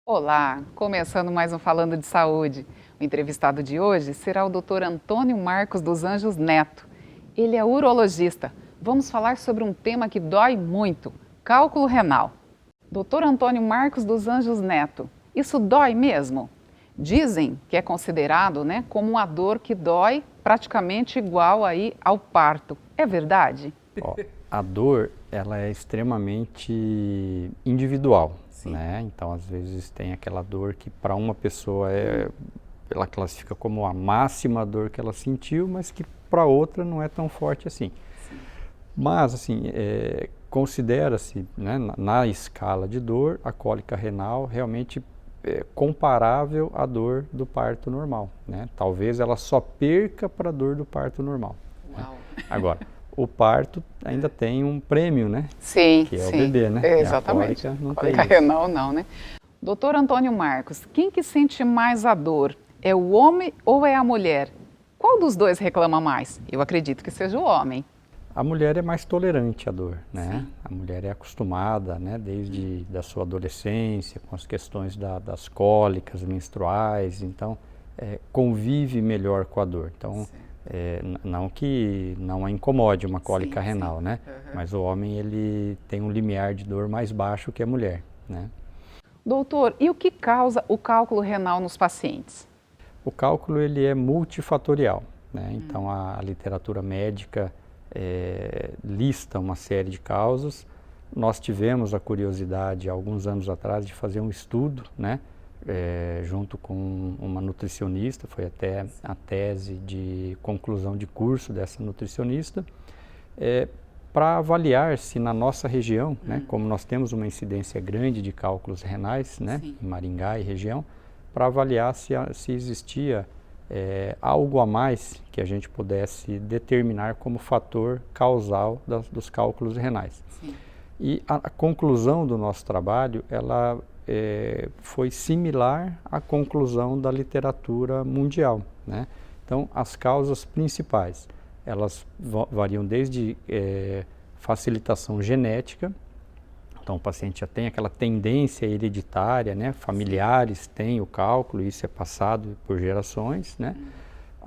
Olá, começando mais um Falando de Saúde. O entrevistado de hoje será o Dr. Antônio Marcos dos Anjos Neto. Ele é urologista. Vamos falar sobre um tema que dói muito: cálculo renal. Dr. Antônio Marcos dos Anjos Neto, isso dói mesmo? Dizem que é considerado, como uma dor que dói praticamente igual aí ao parto. É verdade? Ó, a dor, ela é extremamente individual, né? Então, às vezes tem aquela dor que para uma pessoa ela classifica como a máxima dor que ela sentiu, mas que para outra não é tão forte assim. Mas, assim, considera-se, né, na escala de dor, a cólica renal realmente comparável à dor do parto normal, né? Talvez ela só perca para a dor do parto normal. Uau. Né? Agora, o parto ainda tem um prêmio, né? Sim, Que é o sim. bebê, né? Exatamente. E a cólica não Cólica tem isso. renal não, né? Doutor Antônio Marcos, quem que sente mais a dor? É o homem ou é a mulher? Qual dos dois reclama mais? Eu acredito que seja o homem. A mulher é mais tolerante à dor, né? Sim. A mulher é acostumada, né, desde da sua adolescência, com as questões das cólicas menstruais, então convive melhor com a dor. Então, não que não a incomode uma cólica renal, né? Mas o homem, ele tem um limiar de dor mais baixo que a mulher, né? Doutor, e o que causa o cálculo renal nos pacientes? O cálculo, ele é multifatorial, né? Então, a literatura médica lista uma série de causas. Nós tivemos a curiosidade, há alguns anos atrás, de fazer um estudo, né? Junto com uma nutricionista, foi até a tese de conclusão de curso dessa nutricionista, para avaliar se na nossa região, né, como nós temos uma incidência grande de cálculos renais, né, em Maringá e região, para avaliar se existia algo a mais que a gente pudesse determinar como fator causal dos cálculos renais. Sim. E a conclusão do nosso trabalho, ela foi similar à conclusão da literatura mundial, né? Então, as causas principais, elas variam desde facilitação genética. Então, o paciente já tem aquela tendência hereditária, né? Familiares têm o cálculo, isso é passado por gerações, né?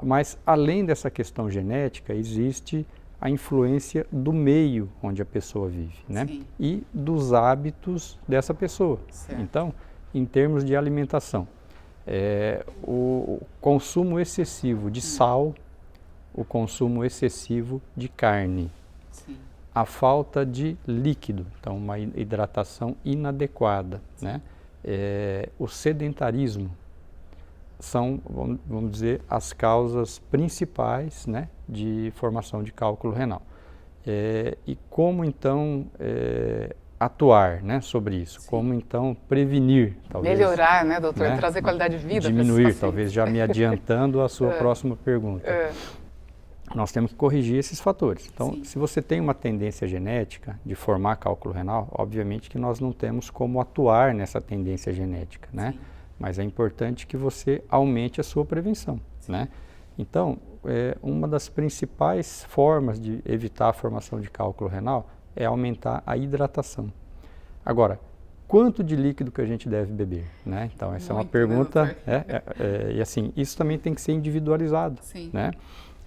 Mas, além dessa questão genética, existe a influência do meio onde a pessoa vive, né? E dos hábitos dessa pessoa. Certo. Então, em termos de alimentação, o consumo excessivo de sal, o consumo excessivo de carne, a falta de líquido, então uma hidratação inadequada, né? O sedentarismo são, vamos dizer, as causas principais, né, de formação de cálculo renal. E como então atuar, né, sobre isso? Como então prevenir, talvez. Melhorar, né, doutor? Né? Trazer qualidade de vida para esses Diminuir, pacientes. talvez já me adiantando a sua próxima pergunta. Nós temos que corrigir esses fatores. Então, se você tem uma tendência genética de formar cálculo renal, obviamente que nós não temos como atuar nessa tendência genética, né? Mas é importante que você aumente a sua prevenção, né? Então, uma das principais formas de evitar a formação de cálculo renal é aumentar a hidratação. Agora, quanto de líquido que a gente deve beber, né? Então, essa é uma pergunta, e assim, isso também tem que ser individualizado, né?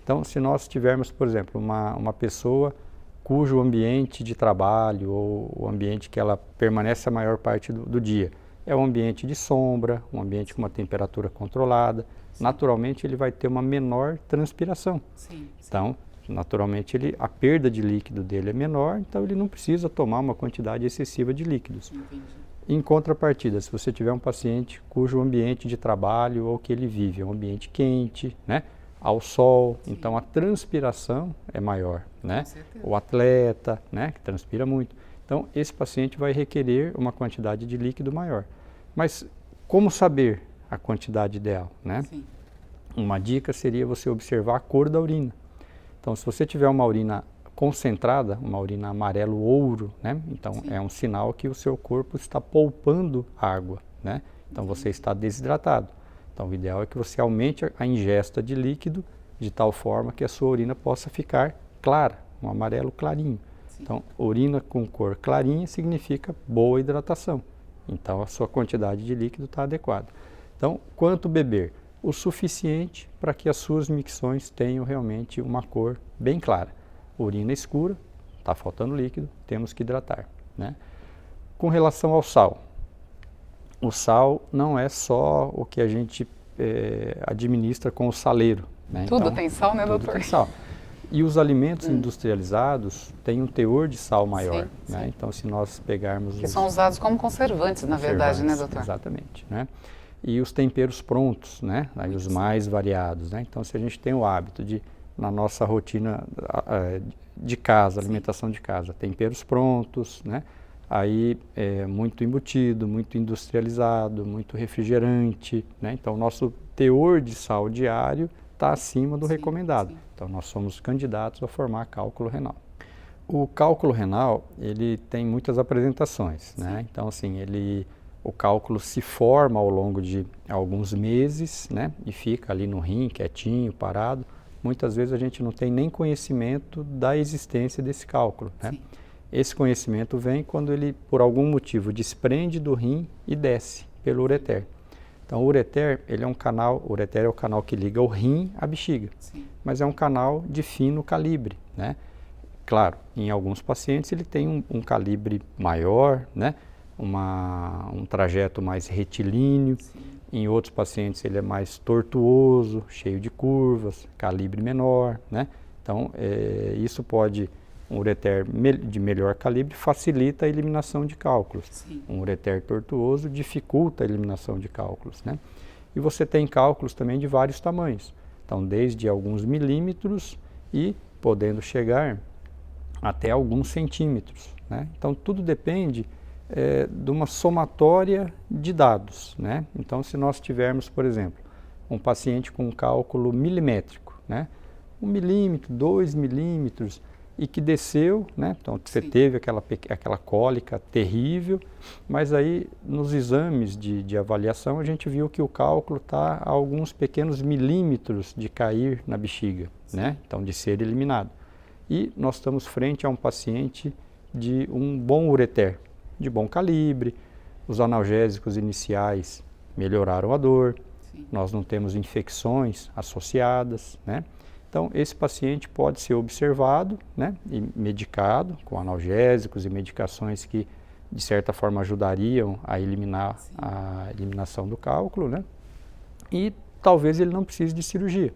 Então, se nós tivermos, por exemplo, uma pessoa cujo ambiente de trabalho ou o ambiente que ela permanece a maior parte do dia é um ambiente de sombra, um ambiente com uma temperatura controlada, naturalmente ele vai ter uma menor transpiração. Então, naturalmente a perda de líquido dele é menor, então ele não precisa tomar uma quantidade excessiva de líquidos. Em contrapartida, se você tiver um paciente cujo ambiente de trabalho ou que ele vive é um ambiente quente, né? Ao sol, então a transpiração é maior, né? O atleta, né, que transpira muito. Então, esse paciente vai requerer uma quantidade de líquido maior. Mas como saber a quantidade ideal, né? Uma dica seria você observar a cor da urina. Então, se você tiver uma urina concentrada, uma urina amarelo-ouro, né? Então, é um sinal que o seu corpo está poupando água, né? Então, você está desidratado. Então, o ideal é que você aumente a ingesta de líquido de tal forma que a sua urina possa ficar clara, um amarelo clarinho. Então, urina com cor clarinha significa boa hidratação. Então, a sua quantidade de líquido está adequada. Então, quanto beber? O suficiente para que as suas micções tenham realmente uma cor bem clara. Urina escura, está faltando líquido, temos que hidratar, né? Com relação ao sal, o sal não é só o que a gente administra com o saleiro, né? Tudo então, tem sal, né, tudo doutor? Tem sal. E os alimentos industrializados têm um teor de sal maior, sim, né? sim. Então, se nós pegarmos... Que são usados como conservantes, na verdade, né, doutor? Exatamente, né? E os temperos prontos, né? Aí os mais variados, né? Então, se a gente tem o hábito de, na nossa rotina de casa, alimentação de casa, temperos prontos, né? Aí muito embutido, muito industrializado, muito refrigerante, né? Então, o nosso teor de sal diário está acima do recomendado. Então, nós somos candidatos a formar cálculo renal. O cálculo renal, ele tem muitas apresentações, né? Então, assim, o cálculo se forma ao longo de alguns meses, né? E fica ali no rim, quietinho, parado. Muitas vezes a gente não tem nem conhecimento da existência desse cálculo, né? Esse conhecimento vem quando ele, por algum motivo, desprende do rim e desce pelo ureter. Então, o ureter, ele é um canal, o ureter é o canal que liga o rim à bexiga, mas é um canal de fino calibre, né? Claro, em alguns pacientes ele tem um calibre maior, né? Um trajeto mais retilíneo, em outros pacientes ele é mais tortuoso, cheio de curvas, calibre menor, né? Então, isso pode... Um ureter de melhor calibre facilita a eliminação de cálculos. Um ureter tortuoso dificulta a eliminação de cálculos, né? E você tem cálculos também de vários tamanhos. Então, desde alguns milímetros e podendo chegar até alguns centímetros, né? Então, tudo depende de uma somatória de dados, né? Então, se nós tivermos, por exemplo, um paciente com um cálculo milimétrico, né? 1 milímetro, 2 milímetros, e que desceu, né? Então você teve aquela cólica terrível, mas aí nos exames de avaliação a gente viu que o cálculo está a alguns pequenos milímetros de cair na bexiga, né? Então de ser eliminado. E nós estamos frente a um paciente de um bom ureter, de bom calibre, os analgésicos iniciais melhoraram a dor, nós não temos infecções associadas, né? Então, esse paciente pode ser observado, né, e medicado com analgésicos e medicações que, de certa forma, ajudariam a eliminar a eliminação do cálculo, né? E talvez ele não precise de cirurgia.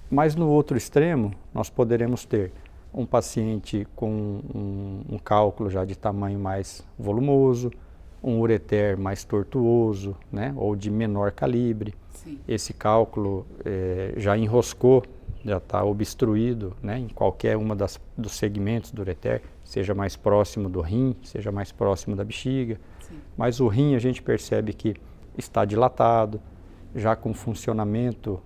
Mas no outro extremo, nós poderemos ter um paciente com um cálculo já de tamanho mais volumoso, um ureter mais tortuoso, né, ou de menor calibre. Esse cálculo já enroscou, já está obstruído, né, em qualquer uma dos segmentos do ureter, seja mais próximo do rim, seja mais próximo da bexiga. Mas o rim a gente percebe que está dilatado, já com funcionamento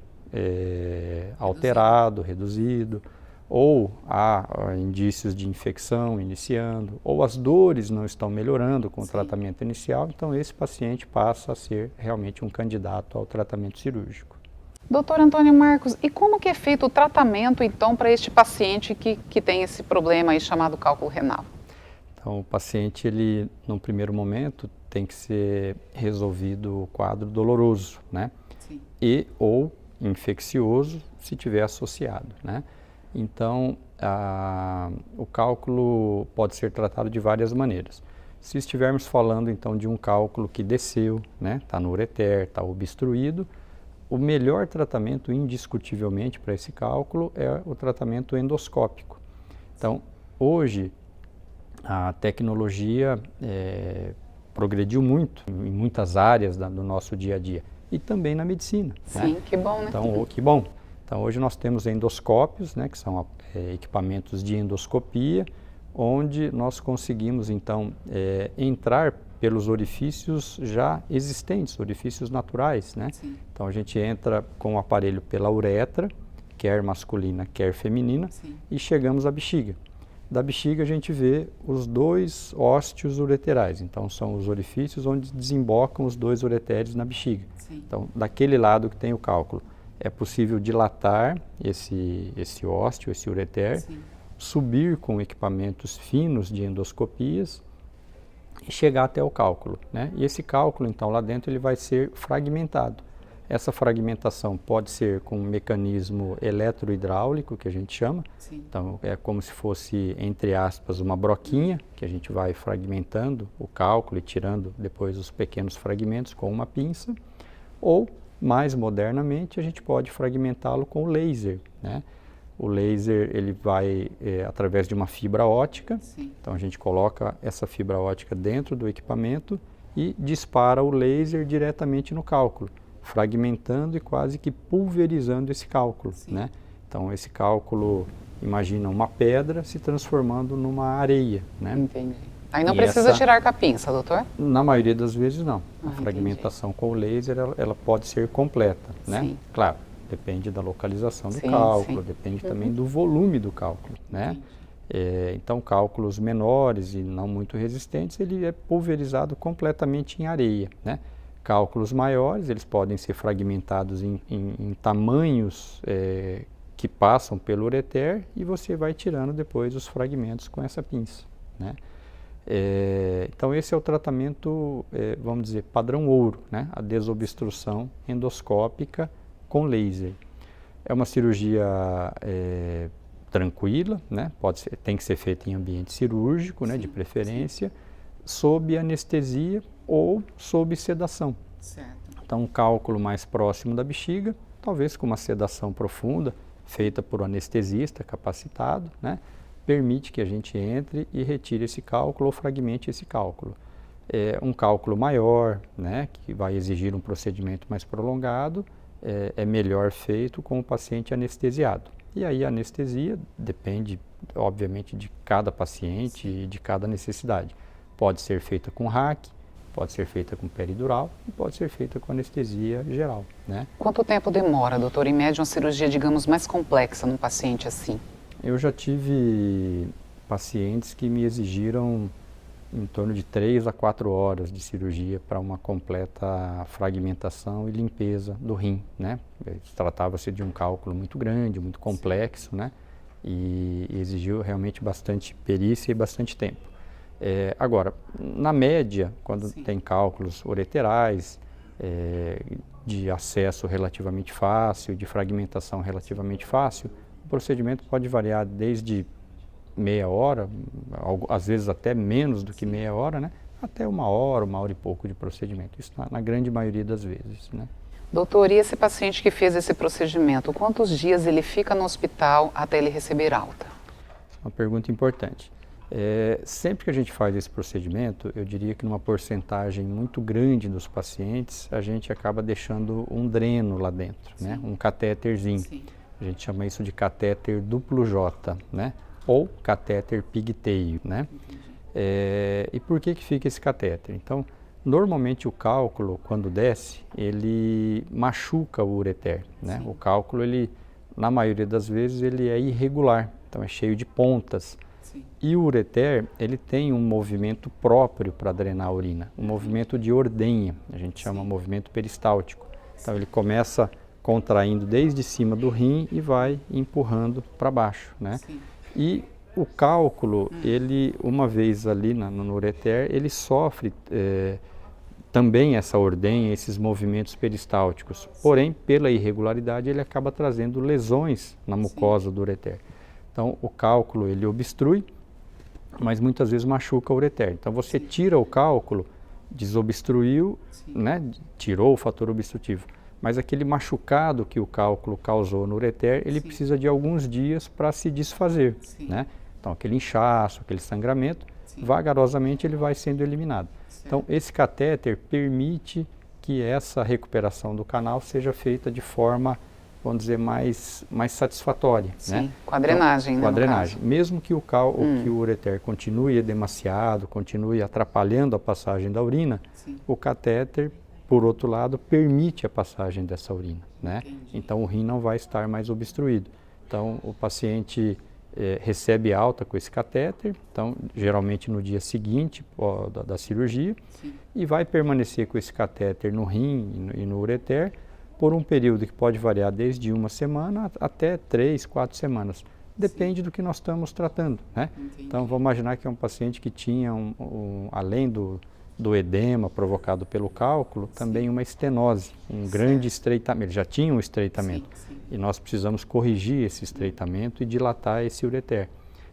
alterado, reduzido, ou há indícios de infecção iniciando, ou as dores não estão melhorando com o tratamento inicial, então esse paciente passa a ser realmente um candidato ao tratamento cirúrgico. Doutor Antônio Marcos, e como que é feito o tratamento, então, para este paciente que tem esse problema aí chamado cálculo renal? Então, o paciente, ele, num primeiro momento, tem que ser resolvido o quadro doloroso, né? E ou infeccioso, se tiver associado, né? Então, o cálculo pode ser tratado de várias maneiras. Se estivermos falando, então, de um cálculo que desceu, né? Está no ureter, está obstruído, o melhor tratamento, indiscutivelmente, para esse cálculo é o tratamento endoscópico. Então, hoje, a tecnologia progrediu muito em muitas áreas do nosso dia a dia e também na medicina. Sim, né? Que bom, né? Então, que bom. Então, hoje nós temos endoscópios, né, que são equipamentos de endoscopia, onde nós conseguimos, então, entrar pelos orifícios já existentes, orifícios naturais, né? Então, a gente entra com o aparelho pela uretra, quer masculina, quer feminina, e chegamos à bexiga. Da bexiga, a gente vê os dois ósteos ureterais, então, são os orifícios onde desembocam os dois ureteres na bexiga. Então, daquele lado que tem o cálculo, é possível dilatar esse ósteo, esse ureter, subir com equipamentos finos de endoscopias e chegar até o cálculo, né? E esse cálculo, então, lá dentro ele vai ser fragmentado. Essa fragmentação pode ser com um mecanismo eletrohidráulico, que a gente chama. Sim. Então, é como se fosse, entre aspas, uma broquinha, que a gente vai fragmentando o cálculo e tirando depois os pequenos fragmentos com uma pinça. Ou, mais modernamente, a gente pode fragmentá-lo com o laser, né? O laser, ele vai através de uma fibra ótica. Sim. Então, a gente coloca essa fibra ótica dentro do equipamento e dispara o laser diretamente no cálculo, fragmentando e quase que pulverizando esse cálculo, né? Então, esse cálculo, imagina uma pedra se transformando numa areia, né? Entendi. Aí não precisa tirar com a pinça, doutor? Na maioria das vezes não. A fragmentação com o laser, ela pode ser completa, né? Sim. Claro, depende da localização do cálculo, depende também do volume do cálculo, né? Então, cálculos menores e não muito resistentes, ele é pulverizado completamente em areia, né? Cálculos maiores, eles podem ser fragmentados em tamanhos que passam pelo ureter e você vai tirando depois os fragmentos com essa pinça, né? Então, esse é o tratamento, vamos dizer, padrão ouro, né? A desobstrução endoscópica com laser. É uma cirurgia tranquila, né? Tem que ser feita em ambiente cirúrgico, né? De preferência, sob anestesia ou sob sedação. Certo. Então, um cálculo mais próximo da bexiga, talvez com uma sedação profunda, feita por um anestesista capacitado, né? Permite que a gente entre e retire esse cálculo ou fragmente esse cálculo. Um cálculo maior, né? Que vai exigir um procedimento mais prolongado, é melhor feito com o paciente anestesiado. E aí a anestesia depende, obviamente, de cada paciente e de cada necessidade. Pode ser feita com RAC, pode ser feita com peridural e pode ser feita com anestesia geral, né? Quanto tempo demora, doutor, em média, uma cirurgia, digamos, mais complexa num paciente assim? Eu já tive pacientes que me exigiram em torno de 3 a 4 horas de cirurgia para uma completa fragmentação e limpeza do rim, né? Tratava-se de um cálculo muito grande, muito complexo, né? E exigiu realmente bastante perícia e bastante tempo. Agora, na média, quando tem cálculos ureterais, de acesso relativamente fácil, de fragmentação relativamente fácil, o procedimento pode variar desde meia hora, às vezes até menos do que meia hora, né? Até uma hora e pouco de procedimento. Isso na grande maioria das vezes, né? Doutor, e esse paciente que fez esse procedimento, quantos dias ele fica no hospital até ele receber alta? Uma pergunta importante. Sempre que a gente faz esse procedimento, eu diria que numa porcentagem muito grande dos pacientes, a gente acaba deixando um dreno lá dentro, né? Um catéterzinho. Sim. A gente chama isso de catéter duplo J, né? Ou catéter pigtail, né? E por que fica esse catéter? Então, normalmente o cálculo, quando desce, ele machuca o ureter, né? O cálculo, na maioria das vezes, ele é irregular, então é cheio de pontas. Sim. E o ureter, ele tem um movimento próprio para drenar a urina, um movimento de ordenha, a gente chama movimento peristáltico. Então, ele começa contraindo desde cima do rim e vai empurrando para baixo, né? Sim. E o cálculo, ele, uma vez ali no ureter, ele sofre também essa ordenha, esses movimentos peristálticos. Porém, pela irregularidade, ele acaba trazendo lesões na mucosa do ureter. Então, o cálculo, ele obstrui, mas muitas vezes machuca o ureter. Então, você tira o cálculo, desobstruiu, né? Tirou o fator obstrutivo. Mas aquele machucado que o cálculo causou no ureter, ele precisa de alguns dias para se desfazer, né? Então, aquele inchaço, aquele sangramento, vagarosamente ele vai sendo eliminado. Então, esse catéter permite que essa recuperação do canal seja feita de forma, vamos dizer, mais satisfatória, né? Com a drenagem, então, né? Com a drenagem. Mesmo que que o ureter continue edemaciado, continue atrapalhando a passagem da urina, o catéter, por outro lado, permite a passagem dessa urina, né? Então, o rim não vai estar mais obstruído. Então, o paciente recebe alta com esse catéter, então, geralmente no dia seguinte da cirurgia, e vai permanecer com esse catéter no rim e no ureter por um período que pode variar desde uma semana até 3, 4 semanas, Depende do que nós estamos tratando, né? Então, vamos imaginar que é um paciente que tinha, além do edema provocado pelo cálculo, também uma estenose, grande estreitamento. Ele já tinha um estreitamento e nós precisamos corrigir esse estreitamento e dilatar esse ureter.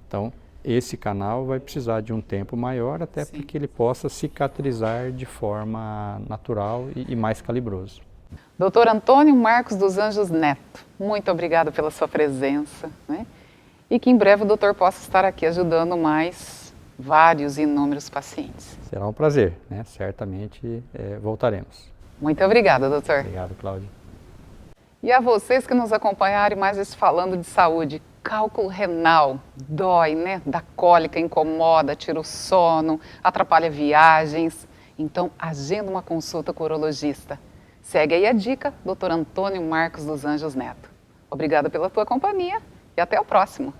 Então, esse canal vai precisar de um tempo maior, até porque ele possa cicatrizar de forma natural e mais calibroso. Doutor Antônio Marcos dos Anjos Neto, muito obrigado pela sua presença, né? E que em breve o doutor possa estar aqui ajudando mais vários e inúmeros pacientes. Será um prazer, né? Certamente voltaremos. Muito obrigada, doutor. Obrigado, Cláudia. E a vocês que nos acompanharam mais esse Falando de Saúde, cálculo renal, dói, né? Dá cólica, incomoda, tira o sono, atrapalha viagens. Então, agenda uma consulta com o urologista. Segue aí a dica, Dr. Antônio Marcos dos Anjos Neto. Obrigada pela tua companhia e até o próximo.